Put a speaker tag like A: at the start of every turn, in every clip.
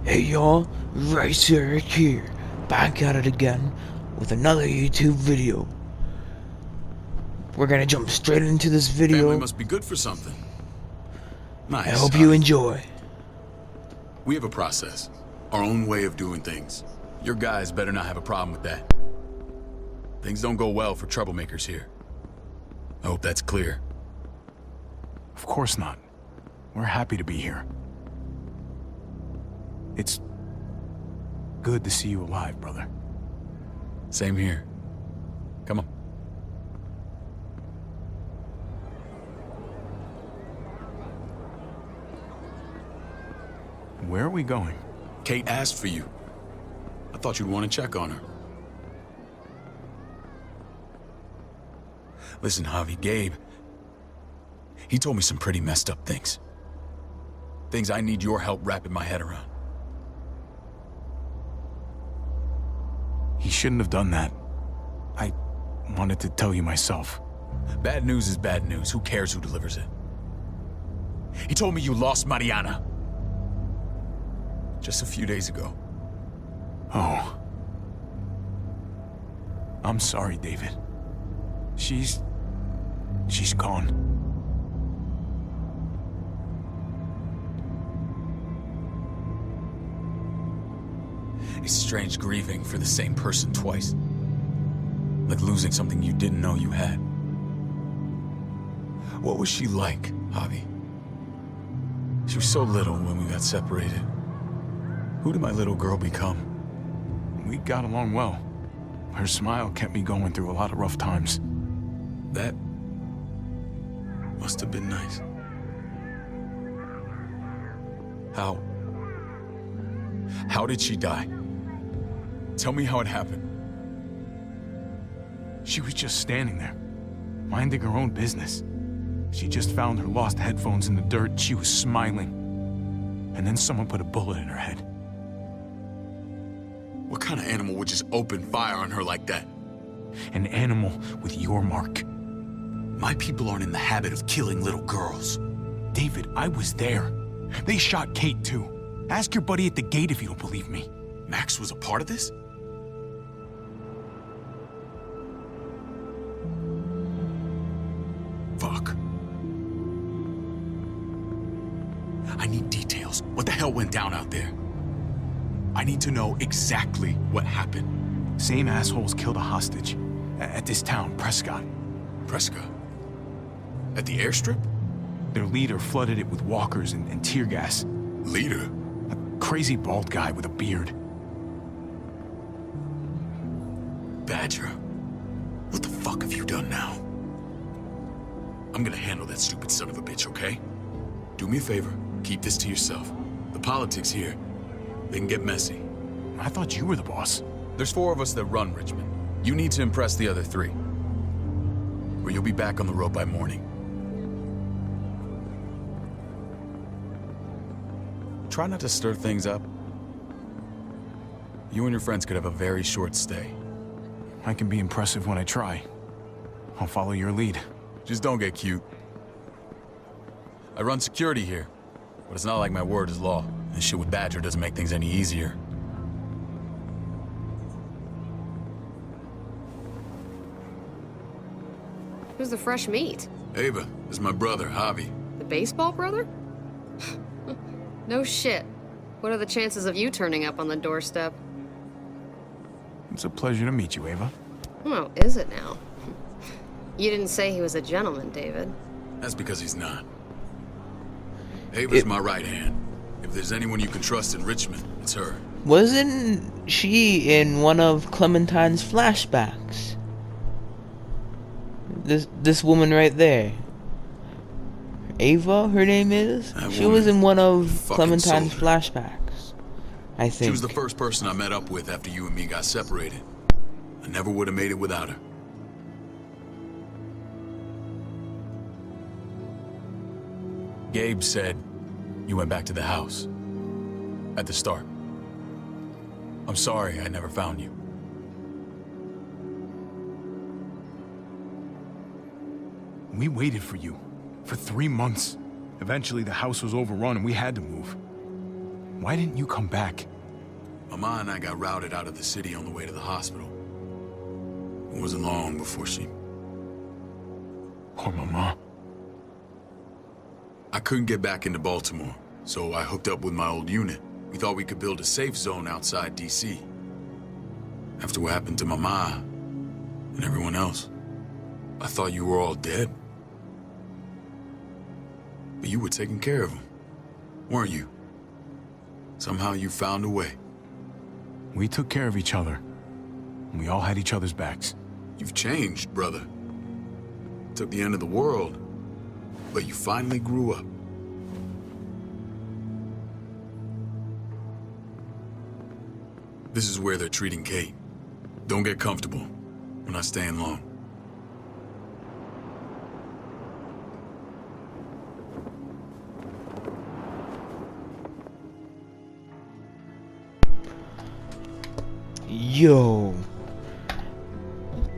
A: Hey y'all, Racer here, back at it again with another YouTube video. We're gonna jump straight into this video.
B: Family must be good for something. Nice.
A: I hope you enjoy.
B: We have a process, our own way of doing things. Your guys better not have a problem with that. Things don't go well for troublemakers here. I hope that's clear.
C: Of course not. We're happy to be here. It's good to see you alive, brother.
B: Same here. Come on.
C: Where are we going?
B: Kate asked for you. I thought you'd want to check on her. Listen, Javi, Gabe, he told me some pretty messed up things. Things I need your help wrapping my head around.
C: He shouldn't have done that. I wanted to tell you myself.
B: Bad news is bad news. Who cares who delivers it? He told me you lost Mariana. Just a few days ago.
C: Oh. I'm sorry, David. She's gone.
B: It's strange grieving for the same person twice. Like losing something you didn't know you had. What was she like, Javi? She was so little when we got separated. Who did my little girl become?
C: We got along well. Her smile kept me going through a lot of rough times.
B: That must have been nice. How did she die? Tell me how it happened.
C: She was just standing there, minding her own business. She just found her lost headphones in the dirt and she was smiling. And then someone put a bullet in her head.
B: What kind of animal would just open fire on her like that?
C: An animal with your mark.
B: My people aren't in the habit of killing little girls.
C: David, I was there. They shot Kate too. Ask your buddy at the gate if you don't believe me.
B: Max was a part of this? Fuck. I need details. What the hell went down out there? I need to know exactly what happened.
C: Same assholes killed a hostage at this town, Prescott.
B: Prescott? At the airstrip?
C: Their leader flooded it with walkers and tear gas.
B: Leader?
C: A crazy bald guy with a beard.
B: Badger, what the fuck have you done now? I'm gonna handle that stupid son of a bitch, okay? Do me a favor, keep this to yourself. The politics here, they can get messy.
C: I thought you were the boss.
B: There's 4 of us that run Richmond. You need to impress the other 3. Or you'll be back on the road by morning. Try not to stir things up. You and your friends could have a very short stay.
C: I can be impressive when I try. I'll follow your lead.
B: Just don't get cute. I run security here, but it's not like my word is law. And shit with Badger doesn't make things any easier.
D: Who's the fresh meat?
B: Ava, this is my brother, Javi.
D: The baseball brother? No shit. What are the chances of you turning up on the doorstep?
C: It's a pleasure to meet you, Ava.
D: Oh, is it now? You didn't say he was a gentleman, David.
B: That's because he's not. Ava's my right hand. If there's anyone you can trust in Richmond, it's her.
A: Wasn't she in one of Clementine's flashbacks? This woman right there. Ava, her name is? She was in one of Clementine's flashbacks, I think.
B: She was the first person I met up with after you and me got separated. I never would have made it without her. Gabe said you went back to the house. At the start. I'm sorry I never found you.
C: We waited for you. For 3 months. Eventually, the house was overrun and we had to move. Why didn't you come back?
B: Mama and I got routed out of the city on the way to the hospital. It wasn't long before she...
C: Poor Mama.
B: I couldn't get back into Baltimore, so I hooked up with my old unit. We thought we could build a safe zone outside D.C. After what happened to Mama and everyone else, I thought you were all dead. But you were taking care of them, weren't you? Somehow you found a way.
C: We took care of each other. We all had each other's backs.
B: You've changed, brother. Took the end of the world, but you finally grew up. This is where they're treating Kate. Don't get comfortable. We're not staying long.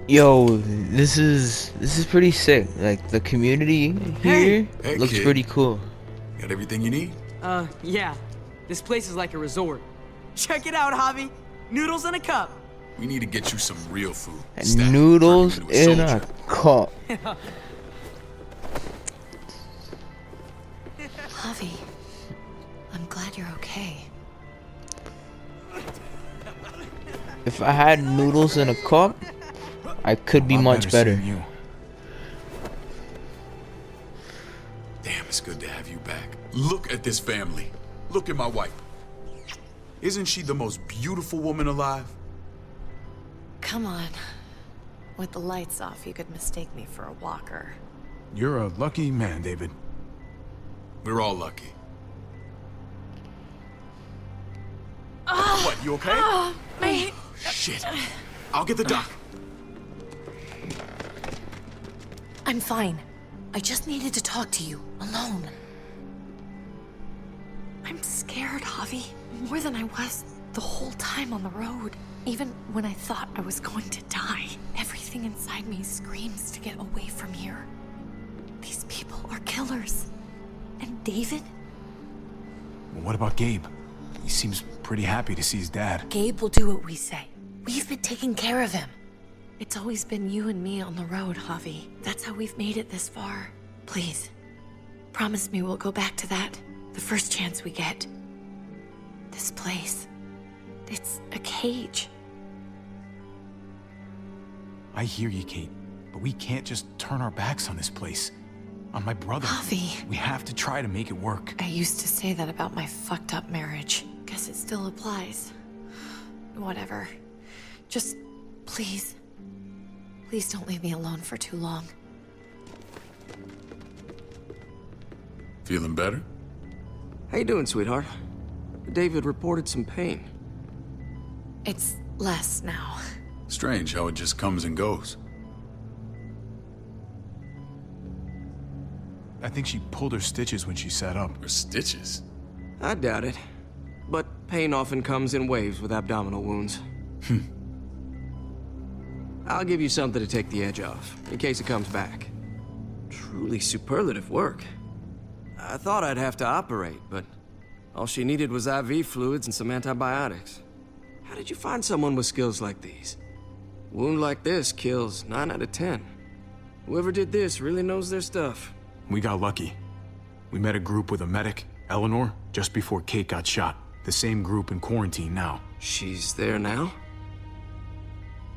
A: Yo, this is pretty sick. Like, the community here
B: Hey,
A: looks
B: kid.
A: pretty cool.
B: Got everything you need?
E: Yeah. This place is like a resort. Check it out, Javi. Noodles in a cup.
B: We need to get you some real food.
A: And
B: Staff,
A: noodles
B: turn you into
A: in a
B: soldier.
A: cup.
F: Javi, I'm glad you're okay.
A: If I had noodles in a cup, I could be
C: A lot
A: much better.
C: seeing you.
B: Damn, it's good to have you back. Look at this family. Look at my wife. Isn't she the most beautiful woman alive?
F: Come on. With the lights off, you could mistake me for a walker.
C: You're a lucky man, David.
B: We're all lucky. What, you okay? Shit. I'll get the doc.
F: I'm fine. I just needed to talk to you, alone. I'm scared, Javi. More than I was the whole time on the road. Even when I thought I was going to die, everything inside me screams to get away from here. These people are killers. And David?
C: Well, what about Gabe? He seems pretty happy to see his dad.
F: Gabe will do what we say. We've been taking care of him. It's always been you and me on the road, Javi. That's how we've made it this far. Please, promise me we'll go back to that the first chance we get. This place, it's a cage.
C: I hear you, Kate, but we can't just turn our backs on this place. On my brother.
F: Javi.
C: We have to try to make it work.
F: I used to say that about my fucked up marriage. Guess it still applies. Whatever. Just, please. Please don't leave me alone for too long.
B: Feeling better?
G: How you doing, sweetheart? David reported some pain.
F: It's less now.
B: Strange how it just comes and goes.
C: I think she pulled her stitches when she sat up.
B: Or stitches.
G: I doubt it. But pain often comes in waves with abdominal wounds. I'll give you something to take the edge off, in case it comes back. Truly superlative work. I thought I'd have to operate, but all she needed was IV fluids and some antibiotics. How did you find someone with skills like these? A wound like this kills 9 out of 10. Whoever did this really knows their stuff.
C: We got lucky. We met a group with a medic, Eleanor, just before Kate got shot. The same group in quarantine now.
G: She's there now?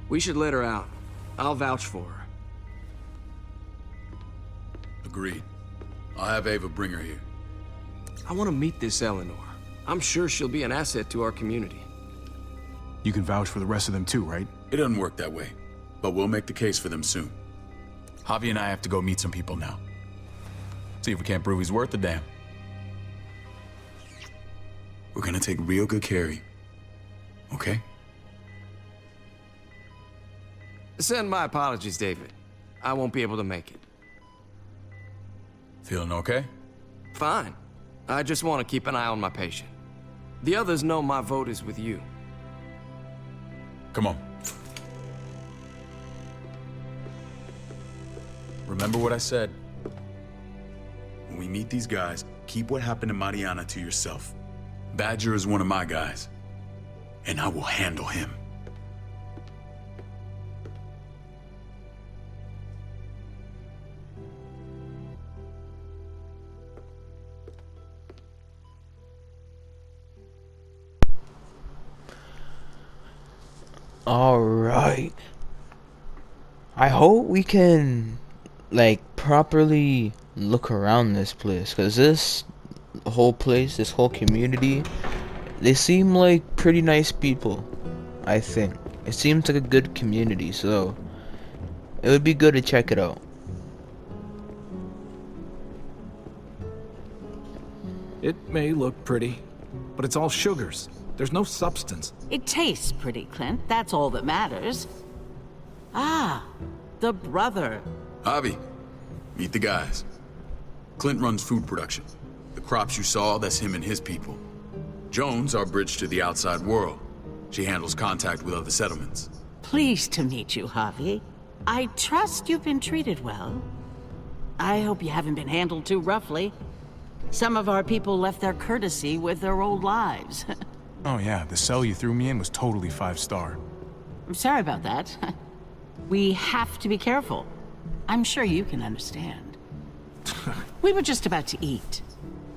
G: We should let her out. I'll vouch for her.
B: Agreed. I'll have Ava bring her here.
G: I want to meet this Eleanor. I'm sure she'll be an asset to our community.
C: You can vouch for the rest of them too, right?
B: It doesn't work that way, but we'll make the case for them soon. Javi and I have to go meet some people now. See if we can't prove he's worth a damn. We're gonna take real good care of you. Okay?
G: Send my apologies, David. I won't be able to make it.
B: Feeling okay?
G: Fine. I just want to keep an eye on my patient. The others know my vote is with you.
B: Come on. Remember what I said. When we meet these guys, keep what happened to Mariana to yourself. Badger is one of my guys, and I will handle him.
A: Alright. I hope we can, like, properly look around this place. Because this whole place, this whole community, they seem like pretty nice people, I think. It seems like a good community, so it would be good to check it out.
H: It may look pretty, but it's all sugars. There's no substance.
I: It tastes pretty, Clint. That's all that matters. Ah, the brother.
B: Javi, meet the guys. Clint runs food production. The crops you saw, that's him and his people. Jones, our bridge to the outside world. She handles contact with other settlements.
I: Pleased to meet you, Javi. I trust you've been treated well. I hope you haven't been handled too roughly. Some of our people left their courtesy with their old lives.
C: Oh yeah, the cell you threw me in was totally 5-star.
I: I'm sorry about that. We have to be careful. I'm sure you can understand. We were just about to eat.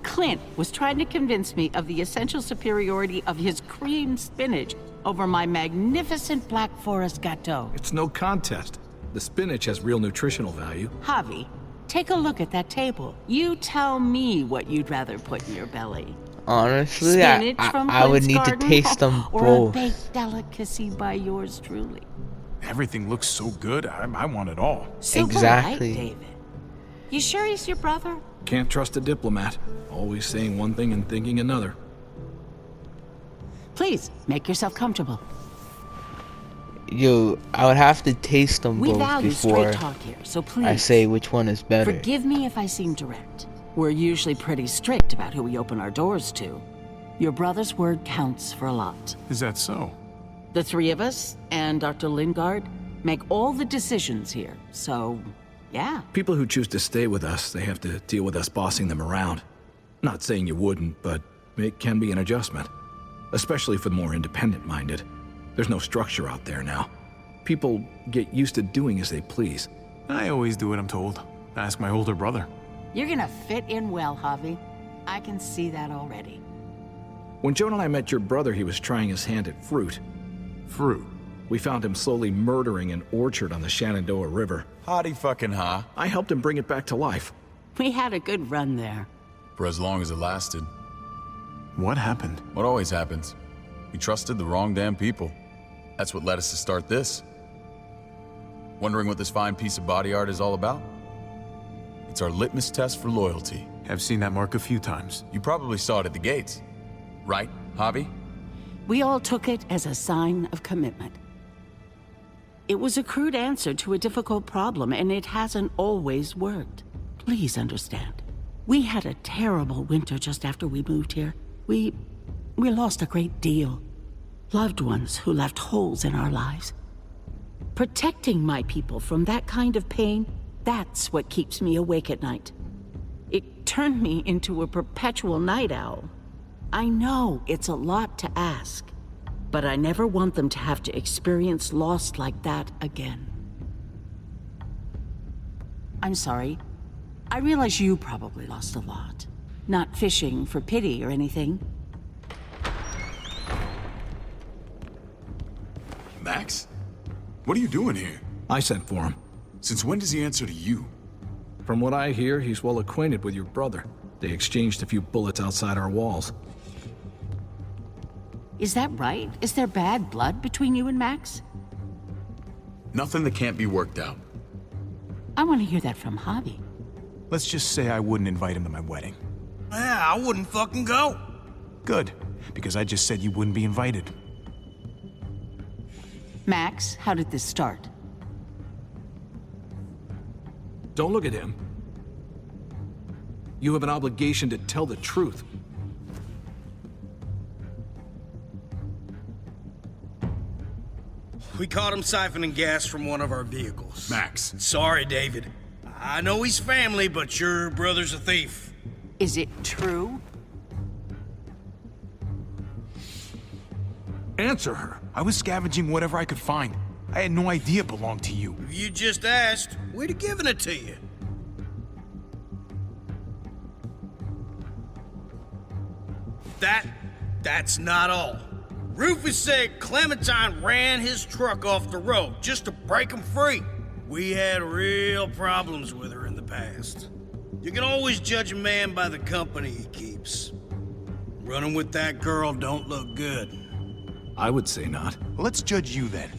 I: Clint was trying to convince me of the essential superiority of his creamed spinach over my magnificent Black Forest gâteau.
H: It's no contest. The spinach has real nutritional value.
I: Javi, take a look at that table. You tell me what you'd rather put in your belly.
A: Honestly,
I: Spinach from
A: I would
I: Clint's
A: need to
I: garden,
A: taste them
I: or
A: both.
I: a baked delicacy by yours truly.
C: Everything looks so good, I want it all.
I: Super
A: Exactly.
I: right, David. You sure he's your brother?
H: Can't trust a diplomat. Always saying one thing and thinking another.
I: Please, make yourself comfortable.
A: Yo, I would have to taste them
I: We
A: both
I: value
A: before
I: straight talk here, so please.
A: I say which one is better.
I: Forgive me if I seem direct. We're usually pretty strict about who we open our doors to. Your brother's word counts for a lot.
C: Is that so?
I: The three of us and Dr. Lingard make all the decisions here, so yeah.
H: People who choose to stay with us, they have to deal with us bossing them around. Not saying you wouldn't, but it can be an adjustment. Especially for the more independent-minded. There's no structure out there now. People get used to doing as they please.
C: I always do what I'm told. Ask my older brother.
I: You're gonna fit in well, Javi. I can see that already.
H: When Joan and I met your brother, he was trying his hand at fruit.
C: Fruit.
H: We found him slowly murdering an orchard on the Shenandoah River.
B: Howdy fucking ha.
H: I helped him bring it back to life.
I: We had a good run there.
B: For as long as it lasted.
C: What happened?
B: What always happens. We trusted the wrong damn people. That's what led us to start this. Wondering what this fine piece of body art is all about? It's our litmus test for loyalty.
C: I've seen that mark a few times.
B: You probably saw it at the gates. Right, Javi?
I: We all took it as a sign of commitment. It was a crude answer to a difficult problem, and it hasn't always worked. Please understand. We had a terrible winter just after we moved here. We lost a great deal. Loved ones who left holes in our lives. Protecting my people from that kind of pain, that's what keeps me awake at night. It turned me into a perpetual night owl. I know it's a lot to ask, but I never want them to have to experience loss like that again. I'm sorry. I realize you probably lost a lot. Not fishing for pity or anything.
B: Max? What are you doing here?
H: I sent for him.
B: Since when does he answer to you?
H: From what I hear, he's well acquainted with your brother. They exchanged a few bullets outside our walls.
I: Is that right? Is there bad blood between you and Max?
B: Nothing that can't be worked out.
I: I want to hear that from Javi.
C: Let's just say I wouldn't invite him to my wedding.
J: Yeah, I wouldn't fucking go.
C: Good, because I just said you wouldn't be invited.
I: Max, how did this start?
H: Don't look at him. You have an obligation to tell the truth.
J: We caught him siphoning gas from one of our vehicles.
B: Max.
J: Sorry, David. I know he's family, but your brother's a thief.
I: Is it true?
C: Answer her. I was scavenging whatever I could find. I had no idea it belonged to you.
J: If you just asked, we'd have given it to you. That's not all. Rufus said Clementine ran his truck off the road just to break him free. We had real problems with her in the past. You can always judge a man by the company he keeps. Running with that girl don't look good.
H: I would say not.
C: Well, let's judge you then.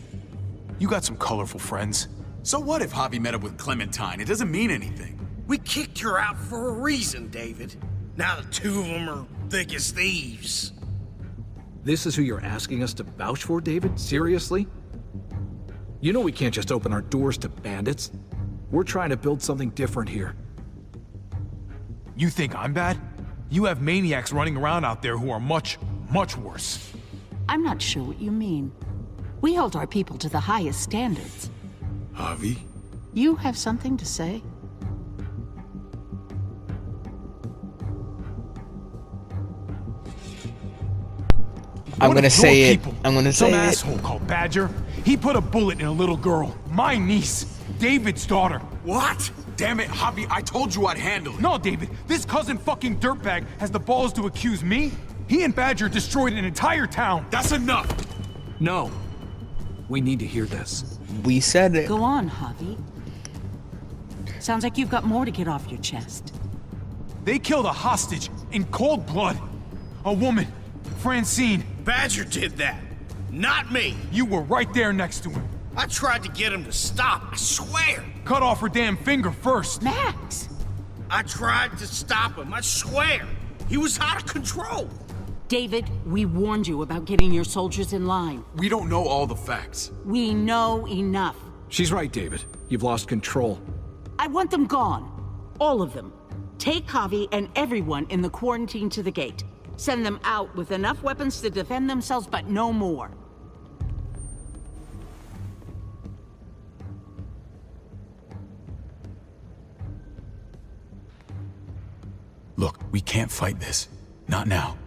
C: You got some colorful friends.
B: So what if Javi met up with Clementine? It doesn't mean anything.
J: We kicked her out for a reason, David. Now the two of them are thick as thieves.
H: This is who you're asking us to vouch for, David? Seriously? You know we can't just open our doors to bandits. We're trying to build something different here.
C: You think I'm bad? You have maniacs running around out there who are much, much worse.
I: I'm not sure what you mean. We hold our people to the highest standards.
B: Javi?
I: You have something to say?
A: I'm
C: One
A: gonna
C: of
A: say
C: your
A: it.
C: people,
A: I'm gonna
C: some
A: say it.
C: asshole called Badger. He put a bullet in a little girl, my niece, David's daughter.
B: What? Damn it, Javi, I told you I'd handle it.
C: No, David, this cousin fucking dirtbag has the balls to accuse me? He and Badger destroyed an entire town.
B: That's enough!
H: No. We need to hear this.
A: We said it.
I: Go on, Javi. Sounds like you've got more to get off your chest.
C: They killed a hostage in cold blood. A woman, Francine.
J: Badger did that, not me.
C: You were right there next to him.
J: I tried to get him to stop, I swear.
C: Cut off her damn finger first.
I: Max!
J: I tried to stop him, I swear. He was out of control.
I: David, we warned you about getting your soldiers in line.
B: We don't know all the facts.
I: We know enough.
H: She's right, David. You've lost control.
I: I want them gone. All of them. Take Javi and everyone in the quarantine to the gate. Send them out with enough weapons to defend themselves, but no more.
B: Look, we can't fight this. Not now.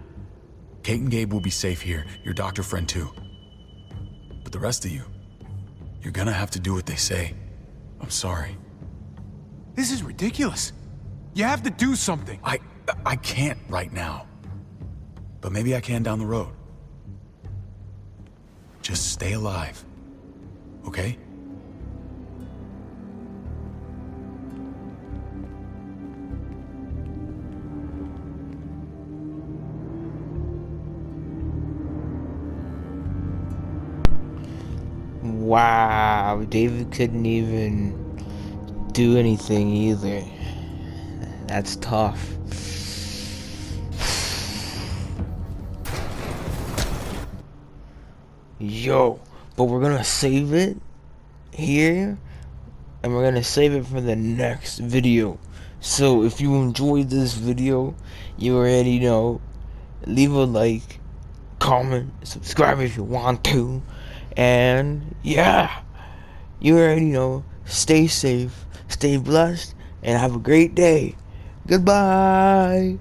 B: Kate and Gabe will be safe here, your doctor friend too. But the rest of you, you're gonna have to do what they say. I'm sorry.
C: This is ridiculous. You have to do something.
B: I can't right now. But maybe I can down the road. Just stay alive. Okay?
A: Wow, David couldn't even do anything either. That's tough. Yo, but we're gonna save it here, and we're gonna save it for the next video. So if you enjoyed this video, you already know, leave a like, comment, subscribe if you want to, and yeah, you already know, stay safe, stay blessed, and have a great day. Goodbye.